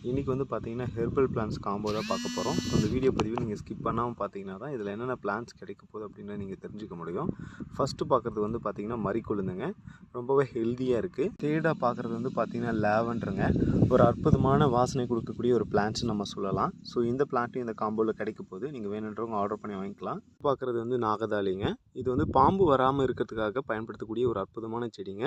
இன்றைக்கி வந்து பார்த்தீங்கன்னா ஹெர்பல் பிளான்ஸ் காம்போ தான் பார்க்க போகிறோம். ஸோ இந்த வீடியோ பதிவு நீங்கள் ஸ்கிப் பண்ணாமல் பார்த்தீங்கன்னா தான் இதில் என்னென்ன பிளான்ஸ் கிடைக்க போகுது அப்படின்னு நீங்கள் தெரிஞ்சுக்க முடியும். ஃபஸ்ட்டு பார்க்குறது வந்து பார்த்தீங்கன்னா மரிக்கொழுந்துங்க, ரொம்பவே ஹெல்த்தியாக இருக்குது. தேர்டாக பார்க்குறது வந்து பார்த்தீங்கன்னா லேவண்டருங்க, ஒரு அற்புதமான வாசனை கொடுக்கக்கூடிய ஒரு பிளான்ட்ஸ் நம்ம சொல்லலாம். ஸோ இந்த பிளான்ட்டும் இந்த காம்போவில் கிடைக்க போகுது, நீங்கள் வேணுன்றவங்க ஆர்டர் பண்ணி வாங்கிக்கலாம். பார்க்குறது வந்து நாகதாளிங்க, இது வந்து பாம்பு வராமல் இருக்கிறதுக்காக பயன்படுத்தக்கூடிய ஒரு அற்புதமான செடிங்க.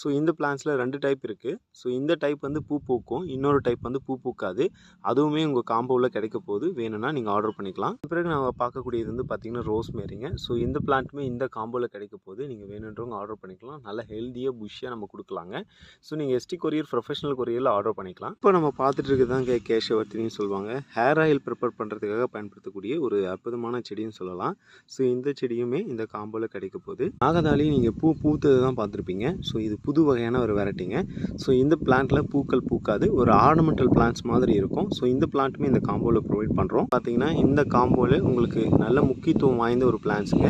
ஸோ இந்த பிளான்ஸில் 2 டைப் இருக்குது. ஸோ இந்த டைப் வந்து பூ பூக்கும், இன்னொரு டைப் வந்து பூ பூக்காது. அதுவுமே உங்கள் காம்போவில் கிடைக்க போகுது, வேணும்னா நீங்கள் ஆர்டர் பண்ணிக்கலாம். பிறகு நாங்கள் பார்க்கக்கூடியது வந்து பார்த்திங்கன்னா ரோஸ்மேரிங்க. ஸோ இந்த பிளான்ட்டுமே இந்த காம்போவில் கிடைக்க போகுது, நீங்கள் வேணுன்றவங்க ஆர்டர் பண்ணிக்கலாம். நல்ல ஹெல்த்தியாக புஷ்ஷாக நம்ம கொடுக்கலாங்க. ஸோ நீங்கள் எஸ்டி கொரியர் ப்ரொஃபஷனல் கொரியரில் ஆர்டர் பண்ணிக்கலாம். இப்போ நம்ம பார்த்துட்டு இருக்கிறதாங்க கேஷவர்த்தின்னு சொல்லுவாங்க. ஹேர் ஆயில் ப்ரிப்பேர் பண்ணுறதுக்காக பயன்படுத்தக்கூடிய ஒரு அற்புதமான செடின்னு சொல்லலாம். ஸோ இந்த செடியுமே இந்த காம்போவில் கிடைக்க போகுது. நாகதாளி நீங்கள் பூ பூத்தது தான் பார்த்துருப்பீங்க. ஸோ இது புது வகையான ஒரு வெரைட்டிங்க. ஸோ இந்த பிளான்ட்டில் பூக்கள் பூக்காது, ஒரு ஆர்னமெண்டல் பிளான்ட்ஸ் மாதிரி இருக்கும். ஸோ இந்த பிளான்ட்டுமே இந்த காம்போவில் ப்ரொவைட் பண்ணுறோம். பார்த்தீங்கன்னா இந்த காம்போவில் உங்களுக்கு நல்ல முக்கியத்துவம் வாய்ந்த ஒரு பிளான்ட்ஸுங்க.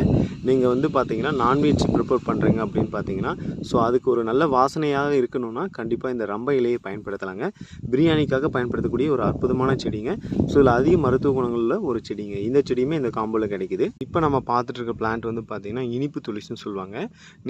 நீங்கள் வந்து பார்த்தீங்கன்னா நான்வெஜ் ப்ரிப்பேர் பண்ணுறீங்க அப்படின்னு பார்த்தீங்கன்னா, ஸோ அதுக்கு ஒரு நல்ல வாசனையாக இருக்கணும்னா கண்டிப்பாக இந்த ரம்ப இலையை பயன்படுத்தலாங்க. பிரியாணிக்காக பயன்படுத்தக்கூடிய ஒரு அற்புதமான செடிங்க. ஸோ இதில் அதிக மருத்துவ குணங்களில் ஒரு செடிங்க. இந்த செடியுமே இந்த காம்போவில் கிடைக்குது. இப்போ நம்ம பார்த்துட்டு இருக்க பிளான்ட் வந்து பார்த்தீங்கன்னா இனிப்பு துளசின்னு சொல்லுவாங்க.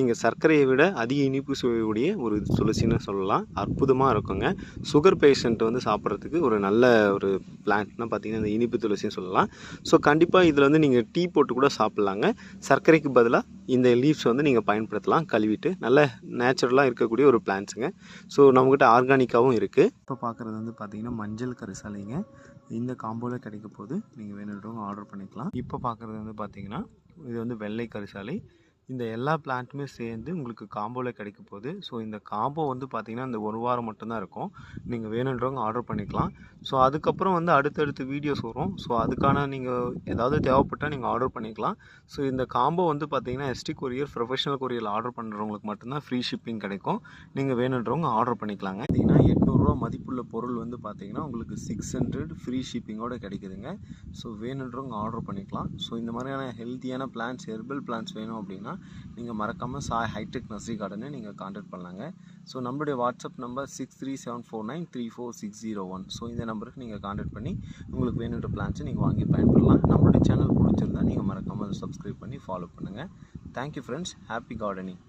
நீங்கள் சர்க்கரையை விட அதிக இனிப்பு சுவையுடைய ஒரு துளசின்னு சொல்லலாம். அற்புதமாக இருக்குங்க. சுகர் பேஷண்ட் வந்து சாப்பிட்றதுக்கு ஒரு நல்ல ஒரு பிளான்ட்னா பார்த்தீங்கன்னா இந்த இனிப்பு துளசின்னு சொல்லலாம். ஸோ கண்டிப்பாக இதில் வந்து நீங்கள் டீ போட்டு கூட சாப்பிட்லாங்க. சர்க்கரைக்கு பதிலாக இந்த லீவ்ஸ் வந்து நீங்கள் பயன்படுத்தலாம் கழுவிட்டு. நல்ல நேச்சுரலாக இருக்கக்கூடிய ஒரு பிளான்ட்ஸுங்க. ஸோ நம்மக்கிட்ட ஆர்கானிக்காகவும் இருக்குது. இப்போ பார்க்குறது வந்து பார்த்தீங்கன்னா மஞ்சள் கரிசாலைங்க, இந்த காம்போவில் கிடைக்க போது, நீங்கள் வேணுன்றவங்க ஆர்டர் பண்ணிக்கலாம். இப்போ பார்க்குறது வந்து பார்த்தீங்கன்னா இது வந்து வெள்ளை கரிசாலை. இந்த எல்லா பிளான்ட்டுமே சேர்ந்து உங்களுக்கு காம்போவில் கிடைக்க போகுது. ஸோ இந்த காம்போ வந்து பார்த்திங்கன்னா இந்த ஒரு வாரம் மட்டும்தான் இருக்கும். நீங்கள் வேணுன்றவங்க ஆர்டர் பண்ணிக்கலாம். ஸோ அதுக்கப்புறம் வந்து அடுத்தடுத்து வீடியோஸ் வரும். ஸோ அதுக்கான நீங்கள் ஏதாவது தேவைப்பட்டால் நீங்கள் ஆர்டர் பண்ணிக்கலாம். ஸோ இந்த காம்போ வந்து பார்த்திங்கன்னா எஸ்டி கொரியர் ப்ரொஃபஷனல் கொரியரில் ஆர்டர் பண்ணுறவங்களுக்கு மட்டும்தான் ஃப்ரீ ஷிப்பிங் கிடைக்கும். நீங்கள் வேணுன்றவங்க ஆர்டர் பண்ணிக்கலாங்க. பார்த்திங்கன்னா 800 மதிப்புள்ள பொருள் வந்து பார்த்திங்கன்னா உங்களுக்கு 600 ஃப்ரீ ஷிப்பிங்கோடு கிடைக்குதுங்க. ஸோ வேணுன்றவங்க ஆர்டர் பண்ணிக்கலாம். ஸோ இந்த மாதிரியான ஹெல்த்தியான பிளான்ட்ஸ், ஹெர்பல் பிளான்ட்ஸ் வேணும் அப்படின்னா நீங்கள் மறக்காமல் சாய் ஹைடெக் நர்சரி கார்டனை நீங்கள் கான்டாக்ட் பண்ணலாங்க. ஸோ நம்மளுடைய வாட்ஸ்அப் நம்பர் 6374934601. ஸோ இந்த நம்பருக்கு நீங்கள் கான்டாக்ட் பண்ணி உங்களுக்கு வேணுன்ற பிளான்ஸை நீங்கள் வாங்கி பயன்படலாம். நம்மளுடைய சேனல் பிடிச்சிருந்தா நீங்கள் மறக்காமல் அதை சப்ஸ்கிரைப் பண்ணி ஃபாலோ பண்ணுங்கள். Thank you friends. Happy gardening.